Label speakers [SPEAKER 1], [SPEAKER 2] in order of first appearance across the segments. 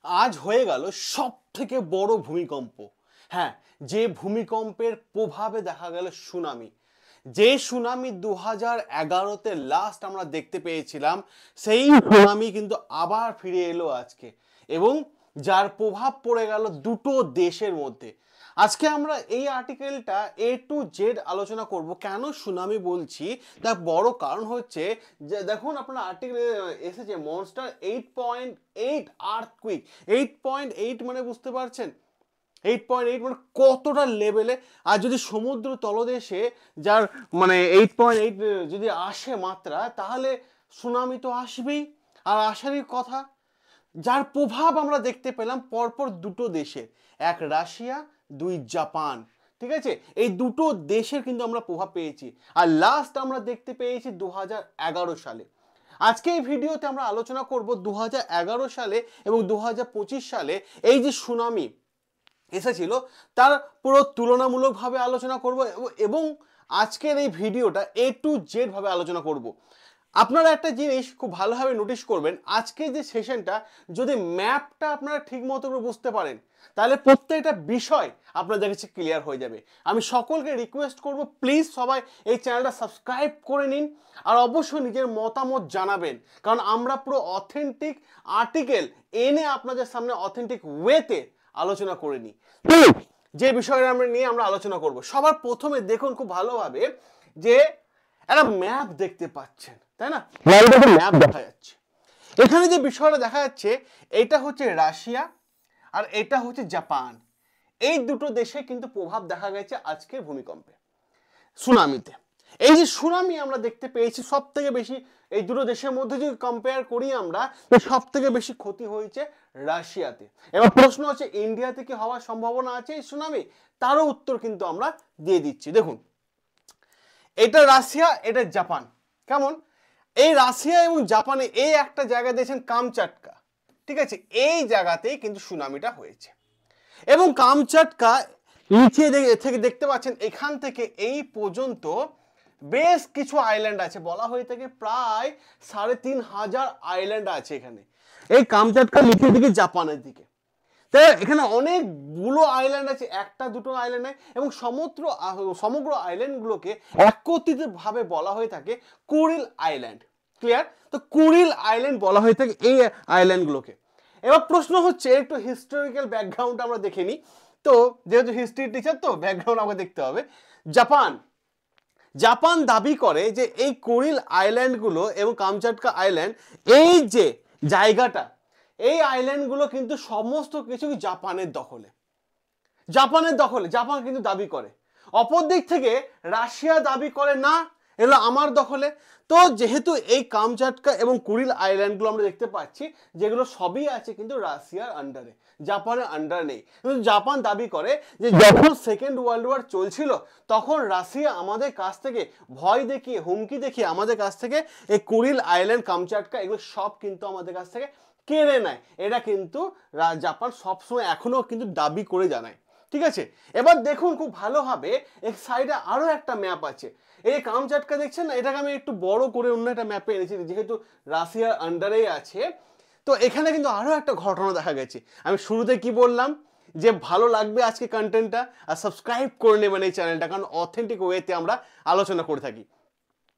[SPEAKER 1] আজ হয়ে গেল সব থেকে বড় ভূমিকম্প। হ্যাঁ, যে ভূমিকম্পের প্রভাবে দেখা গেল সুনামি। যে সুনামি 2011-তে লাস্ট আমরা দেখতে পেয়েছিলাম, সেই সুনামি কিন্তু আবার ফিরে এলো আজকে, এবং যার প্রভাব পড়ে গেল দুটো দেশের মধ্যে। আজকে আমরা এই আর্টিকেলটা A to Z আলোচনা করব। কেন সুনামি বলছি, তার বড় কারণ হচ্ছে যে দেখুন, আপনার আর্টিকেলে এসেছে মনস্টার 8.8 আর্থকুইক। 8.8 মানে বুঝতে পারছেন 8.8 মানে কতটা লেভেলে। আর যদি সমুদ্র তলদেশে যার মানে 8.8 যদি আসে মাত্রা, তাহলে সুনামি তো আসবেই, আর আসারই কথা। যার প্রভাব আমরা দেখতে পেলাম পরপর দুটো দেশের, এক রাশিয়া, দুই জাপান। ঠিক আছে, এই দুটো দেশের কিন্তু আমরা প্রভাব পেয়েছি। আর লাস্ট আমরা দেখতে পেয়েছি 2011 সালে। আজকে এই ভিডিওতে আমরা আলোচনা করব 2011 সালে এবং 2025 সালে এই যে সুনামি এসেছিল তার পুরো তুলনামূলকভাবে আলোচনা করব, এবং আজকের এই ভিডিওটা A to Z ভাবে আলোচনা করব। আপনারা একটা জিনিস খুব ভালোভাবে নোটিশ করবেন, আজকে যে সেশনটা যদি ম্যাপটা আপনারা ঠিক মতো করে বুঝতে পারেন, তাহলে প্রত্যেকটা বিষয় আপনাদের কাছে ক্লিয়ার হয়ে যাবে। আমি সকলকে রিকোয়েস্ট করব, প্লিজ সবাই এই চ্যানেলটা সাবস্ক্রাইব করে নিন, আর অবশ্যই নিজের মতামত জানাবেন, কারণ আমরা পুরো অথেন্টিক আর্টিকেল এনে আপনাদের সামনে অথেন্টিক ওয়েতে আলোচনা করে নিই। যে বিষয়টা আমরা আলোচনা করব, সবার প্রথমে দেখুন খুব ভালোভাবে যে একটা ম্যাপ দেখতে পাচ্ছেন, তাই না? ম্যাপ দেখা যাচ্ছে, এখানে যে বিষয়টা দেখা যাচ্ছে এটা হচ্ছে রাশিয়া আর এটা হচ্ছে জাপান। এই দুটো দেশে কিন্তু প্রভাব দেখা গেছে আজকের ভূমিকম্পে, সুনামিতে। এই যে সুনামি আমরা দেখতে পেয়েছি সব থেকে বেশি, এই দুটো দেশের মধ্যে যদি কম্পেয়ার করি আমরা, তো সব থেকে বেশি ক্ষতি হয়েছে রাশিয়াতে। এবার প্রশ্ন হচ্ছে ইন্ডিয়াতে কি হওয়ার সম্ভাবনা আছে এই সুনামি? তারও উত্তর কিন্তু আমরা দিয়ে দিচ্ছি। দেখুন, এটা রাশিয়া, এটা জাপান। কেমন? এই রাশিয়া এবং জাপানে এই একটা জায়গা দিয়েছেন কামচাটকা। ঠিক আছে, এই জায়গাতেই কিন্তু সুনামিটা হয়েছে, এবং কামচাটকা নিচে থেকে দেখতে পাচ্ছেন, এখান থেকে এই পর্যন্ত বেশ কিছু আইল্যান্ড আছে, বলা হয়ে থাকে প্রায় 3500 আইল্যান্ড আছে এখানে। এই কামচাটকা নিচের দিকে জাপানের দিকে, তাই এখানে অনেকগুলো আইল্যান্ড আছে, একটা দুটো আইল্যান্ড নয়, এবং সমগ্র আইল্যান্ডগুলোকে একত্রিত ভাবে বলা হয়ে থাকে কুরিল আইল্যান্ড। ক্লিয়ার? তো কুরিল আইল্যান্ড বলা হয়ে থাকে এই আইল্যান্ডগুলোকে। এবার প্রশ্ন হচ্ছে, একটু হিস্টোরিক্যাল ব্যাকগ্রাউন্ড আমরা দেখে নিই। তো যেহেতু হিস্ট্রি টিচার, তো ব্যাকগ্রাউন্ড আমাকে দেখতে হবে। জাপান দাবি করে যে এই কুরিল আইল্যান্ডগুলো এবং কামচাটকা আইল্যান্ড, এই যে জায়গাটা, এই আইল্যান্ডগুলো কিন্তু সমস্ত কিছু জাপানের দখলে। জাপান কিন্তু দাবি করে। অপর দিক থেকে রাশিয়া দাবি করে না, এগুলো আমার দখলে। তো যেহেতু এই কামচাটকা এবং কুরিল আইল্যান্ডগুলো আমরা দেখতে পাচ্ছি, যেগুলো সবই আছে কিন্তু রাশিয়ার আন্ডারে, জাপানের আন্ডার নেই। কিন্তু জাপান দাবি করে যে যখন সেকেন্ড ওয়ার্ল্ড ওয়ার চলছিল, তখন রাশিয়া আমাদের কাছ থেকে ভয় দেখিয়ে, হুমকি দেখিয়ে আমাদের কাছ থেকে এই কুরিল আইল্যান্ড, কামচাটকা, এগুলো সব কিন্তু আমাদের কাছ থেকে কেড়ে নেয়। এটা কিন্তু জাপান সবসময় এখনো কিন্তু দাবি করে জানায়। ঠিক আছে, এবার দেখুন খুব ভালোভাবে এক সাইডে আরো একটা ম্যাপ আছে। এই কামচাটকা দেখছেন না, এটাকে আমি একটু বড় করে অন্য একটা ম্যাপে এনেছি, যেহেতু রাশিয়ার আন্ডারেই আছে। তো এখানে কিন্তু আরো একটা ঘটনা দেখা গেছে। আমি শুরুতে কি বললাম, যে ভালো লাগবে আজকে কন্টেন্টটা, আর সাবস্ক্রাইব করে নেবেন এই চ্যানেলটা, কারণ অথেন্টিক ওয়েতে আমরা আলোচনা করে থাকি।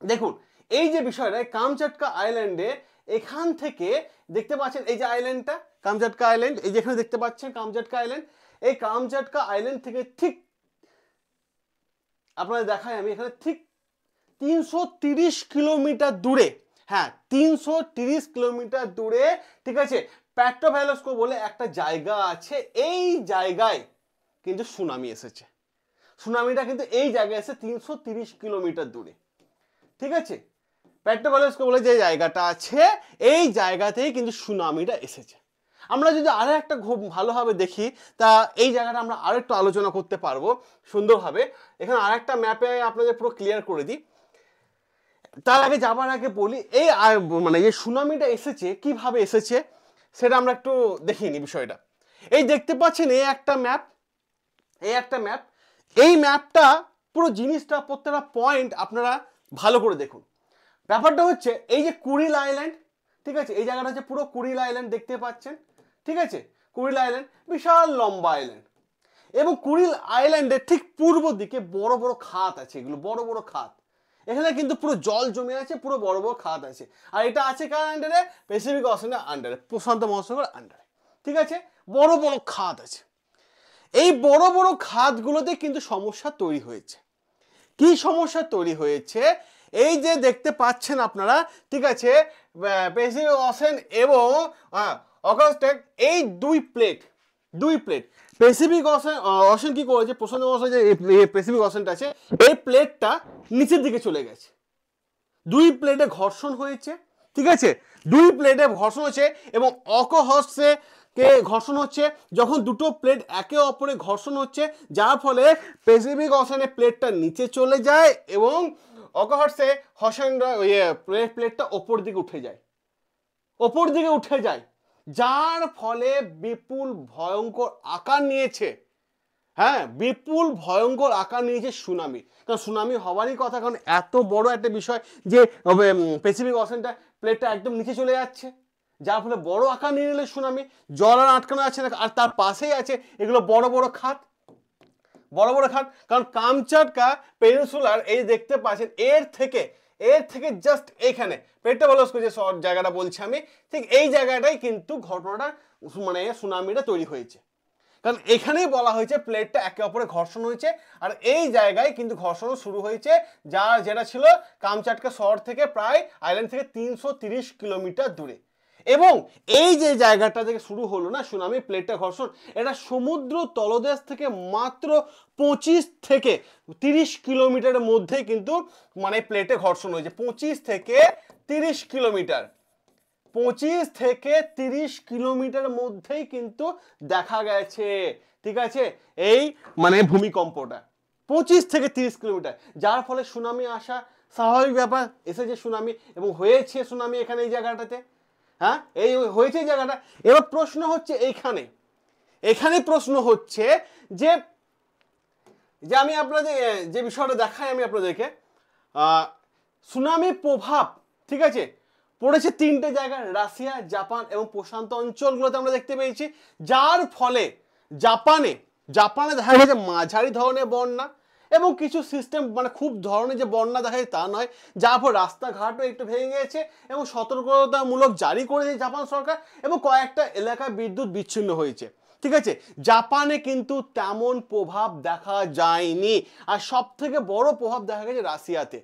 [SPEAKER 1] দেখুন, এই যে বিষয়টা, কামচাটকা আইল্যান্ডে এখান থেকে দেখতে পাচ্ছেন এই যে আইল্যান্ডটা, কামচাটকা আইল্যান্ড, এই যেখানে দেখতে পাচ্ছেন কামচাটকা আইল্যান্ড, এই কামচাটকা আইল্যান্ড থেকে ঠিক আপনাদের দেখাই আমি, এখানে ঠিক 330 কিলোমিটার দূরে, হ্যাঁ 330 কিলোমিটার দূরে, ঠিক আছে, পেট্রোভ্যালোস্কো বলে একটা জায়গা আছে। এই জায়গায় কিন্তু সুনামি এসেছে। সুনামিটা কিন্তু এই জায়গায় এসে 330 কিলোমিটার দূরে। ঠিক আছে, পেট্রোভ্যালোস্কো বলে যে জায়গাটা আছে, এই জায়গাতেই কিন্তু সুনামিটা এসেছে। আমরা যদি আরো একটা খুব ভালোভাবে দেখি, তা এই জায়গাটা আমরা আরো একটু আলোচনা করতে পারবো সুন্দরভাবে। এখানে আরেকটা ম্যাপে আপনাদের পুরো ক্লিয়ার করে দিই। তার আগে যাবার আগে বলি, এই মানে যে সুনামিটা এসেছে, কিভাবে এসেছে সেটা আমরা একটু দেখিনি বিষয়টা। এই দেখতে পাচ্ছেন এই একটা ম্যাপ, এই ম্যাপটা পুরো জিনিসটা, প্রত্যেকটা পয়েন্ট আপনারা ভালো করে দেখুন। ব্যাপারটা হচ্ছে এই যে কুরিল আইল্যান্ড, ঠিক আছে, এই জায়গাটা হচ্ছে পুরো কুরিল আইল্যান্ড দেখতে পাচ্ছেন। ঠিক আছে, কুরিল আইল্যান্ড বিশাল লম্বা আইল্যান্ড, এবং কুরিল আইল্যান্ডের ঠিক পূর্ব দিকে বড় বড় খাত আছে, এগুলো বড় বড় খাত, এখানে কিন্তু পুরো জল জমে আছে, পুরো বড় বড় খাত আছে, আর এটা আছে কার আন্ডারে, প্যাসিফিক ওশানের আন্ডারে, প্রশান্ত মহাসাগরের আন্ডারে, ঠিক আছে, বড় বড় খাত আছে। এই বড় বড় খাতগুলোতে কিন্তু সমস্যা তৈরি হয়েছে। কি সমস্যা তৈরি হয়েছে, এই যে দেখতে পাচ্ছেন আপনারা, ঠিক আছে, প্যাসিফিক ওশান এবং অগাস্টেক, এই দুই প্লেট প্যাসিফিক ওশান কি করেছে, প্রশান্ত মহাসাগর যে প্যাসিফিক ওশানটা আছে, এই প্লেটটা নিচের দিকে চলে গেছে, দুই প্লেটে ঘর্ষণ হয়েছে, ঠিক আছে, দুই প্লেটে ঘর্ষণ হচ্ছে, এবং অকহর্ষে কে ঘর্ষণ হচ্ছে, যখন দুটো প্লেট একে অপরে ঘর্ষণ হচ্ছে, যার ফলে প্যাসিফিক ওশানের প্লেটটা নিচে চলে যায়, এবং অকহর্ষে হর্ষণটা প্লেটটা ওপর দিকে উঠে যায়, যার ফলে বিপুল ভয়ঙ্কর আকার নিয়েছে, হ্যাঁ, বিপুল ভয়ঙ্কর আকার নিয়েছে সুনামি। কারণ সুনামি হওয়ারই কথা, কারণ এত বড় একটা বিষয় যে প্যাসিফিক ওশানটা প্লেটটা একদম নিচে চলে যাচ্ছে, যার ফলে বড় আকার নিয়ে নিলে সুনামি, জল আর আটকানো আছে না, আর তার পাশেই আছে এগুলো বড় বড় খাত, কারণ কামচাটকা পেনিনসুলার এই দেখতে পাচ্ছেন, এর থেকে জাস্ট এখানে পেট্রাভলস্ক যে জায়গাটা বলছি আমি, ঠিক এই জায়গাটাই কিন্তু ঘটনাটা মানে সুনামিটা তৈরি হয়েছে, কারণ এখানেই বলা হয়েছে প্লেটটা একে অপরে ঘর্ষণ হয়েছে, আর এই জায়গায় কিন্তু ঘর্ষণ শুরু হয়েছে, যেটা ছিল কামচাটকা শহর থেকে প্রায় আইল্যান্ড থেকে 330 কিলোমিটার দূরে, এবং এই যে জায়গাটা থেকে শুরু হলো না সুনামি প্লেটটা ঘর্ষণ, এটা সমুদ্র তলদেশ থেকে মাত্র 25 থেকে 30 কিলোমিটারের মধ্যে কিন্তু মানে প্লেটে ঘর্ষণ হয়েছে, 25 থেকে 30 কিলোমিটার মধ্যেই কিন্তু দেখা গেছে, ঠিক আছে, এই মানে ভূমিকম্পটা 25 থেকে 30 কিলোমিটার, যার ফলে সুনামি আসা স্বাভাবিক ব্যাপার, এসেছে সুনামি এবং হয়েছে সুনামি এখানে এই জায়গাটাতে, হ্যাঁ, এই হয়েছে এই জায়গাটা। এবার প্রশ্ন হচ্ছে এখানে প্রশ্ন হচ্ছে যে আমি আপনাদের যে বিষয়টা দেখাই আমি আপনাদেরকে, সুনামির প্রভাব, ঠিক আছে, পড়েছে তিনটে জায়গায়, রাশিয়া, জাপান এবং প্রশান্ত অঞ্চলগুলোতে আমরা দেখতে পেয়েছি, যার ফলে জাপানে দেখা গেছে মাঝারি ধরনের বন্যা, এবং কিছু সিস্টেম মানে খুব ধরনের যে বন্যা দেখা যায় তা নয়, যার ফলে রাস্তাঘাটও একটু ভেঙে গেছে, এবং সতর্কতামূলক জারি করেছে জাপান সরকার, এবং কয়েকটা এলাকায় বিদ্যুৎ বিচ্ছিন্ন হয়েছে, ঠিক আছে। জাপানে কিন্তু তেমন প্রভাব দেখা যায়নি, আর সব থেকে বড় প্রভাব দেখা গেছে রাশিয়াতে,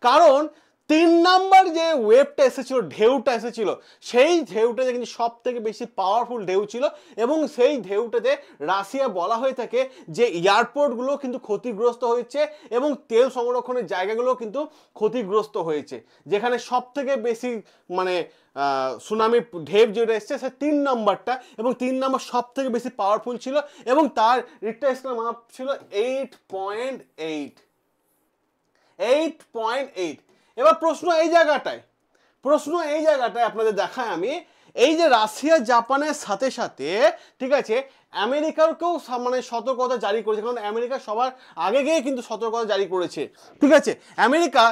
[SPEAKER 1] কারণ 3 নাম্বার যে ওয়েভটা এসেছিল, ঢেউটা এসেছিল, সেই ঢেউটাতে কিন্তু সব থেকে বেশি পাওয়ারফুল ঢেউ ছিল, এবং সেই ঢেউটাতে রাশিয়া বলা হয়ে থাকে যে এয়ারপোর্টগুলো কিন্তু ক্ষতিগ্রস্ত হয়েছে, এবং তেল সংরক্ষণের জায়গাগুলো কিন্তু ক্ষতিগ্রস্ত হয়েছে, যেখানে সব থেকে বেশি মানে সুনামি ঢেউ যেটা এসছে সে 3 নাম্বারটা, এবং 3 নাম্বার সব থেকে বেশি পাওয়ারফুল ছিল, এবং তার রিক্টার স্কেলের মাপ ছিল 8.8। এবার প্রশ্ন এই জায়গাটায় আপনাদের দেখায় আমি, এই যে রাশিয়া জাপানের সাথে সাথে, ঠিক আছে, আমেরিকাকেও মানে সতর্কতা জারি করেছে, কারণ আমেরিকা সবার আগে গিয়ে কিন্তু সতর্কতা জারি করেছে, ঠিক আছে, আমেরিকা,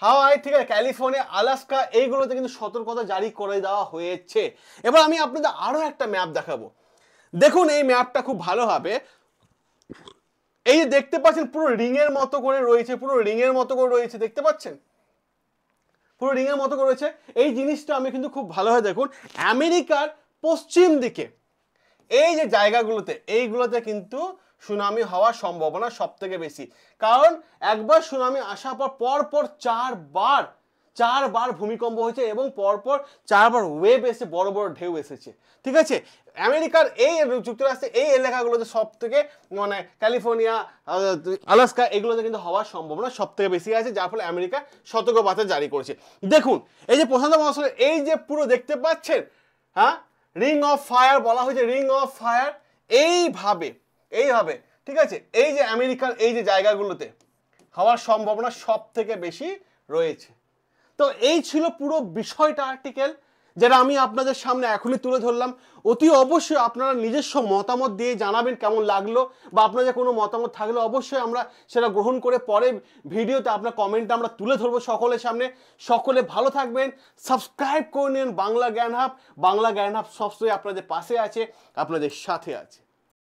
[SPEAKER 1] হাওয়াই, ঠিক আছে, ক্যালিফোর্নিয়া, আলাস্কা, এইগুলোতে কিন্তু সতর্কতা জারি করে দেওয়া হয়েছে। এবার আমি আপনাদের আরো একটা ম্যাপ দেখাবো, দেখুন এই ম্যাপটা খুব ভালোভাবে, এই যে দেখতে পাচ্ছেন পুরো রিংয়ের মতো করে রয়েছে, দেখতে পাচ্ছেন পুরো রিংয়ের মতো করে রয়েছে, এই জিনিসটা আমি কিন্তু খুব ভালোভাবে দেখুন, আমেরিকার পশ্চিম দিকে এই যে জায়গাগুলোতে, এইগুলোতে কিন্তু সুনামি হওয়ার সম্ভাবনা সব থেকে বেশি, কারণ একবার সুনামি আসার পর 4বার ভূমিকম্প হয়েছে, এবং পরপর 4বার ওয়েভ এসে বড় বড় ঢেউ এসেছে, ঠিক আছে। আমেরিকার এই যুক্তরাষ্ট্রের এই এলাকাগুলোতে সব থেকে মানে ক্যালিফোর্নিয়া, আলাস্কা, এগুলোতে কিন্তু হওয়ার সম্ভাবনা সব থেকে বেশি আছে, যার ফলে আমেরিকা সতর্কবার্তা জারি করেছে। দেখুন এই যে প্রশান্ত মহাসাগর, এই যে পুরো দেখতে পাচ্ছেন, হ্যাঁ, রিং অফ ফায়ার বলা হয়েছে, রিং অফ ফায়ার, এইভাবে, ঠিক আছে, এই যে আমেরিকার এই যে জায়গাগুলোতে হওয়ার সম্ভাবনা সব থেকে বেশি রয়েছে। তো এই ছিল পুরো বিষয়টা আর্টিকেল, যেটা আমি আপনাদের সামনে এখনই তুলে ধরলাম। অতি অবশ্যই আপনারা নিজস্ব মতামত দিয়ে জানাবেন কেমন লাগলো, বা আপনাদের কোনো মতামত থাকলে অবশ্যই আমরা সেটা গ্রহণ করে পরে ভিডিওতে আপনার কমেন্টটা আমরা তুলে ধরবো সকলের সামনে। সকলে ভালো থাকবেন, সাবস্ক্রাইব করে নিন বাংলা জ্ঞান হাব। বাংলা জ্ঞান হাব সবসময় আপনাদের পাশে আছে, আপনাদের সাথে আছে।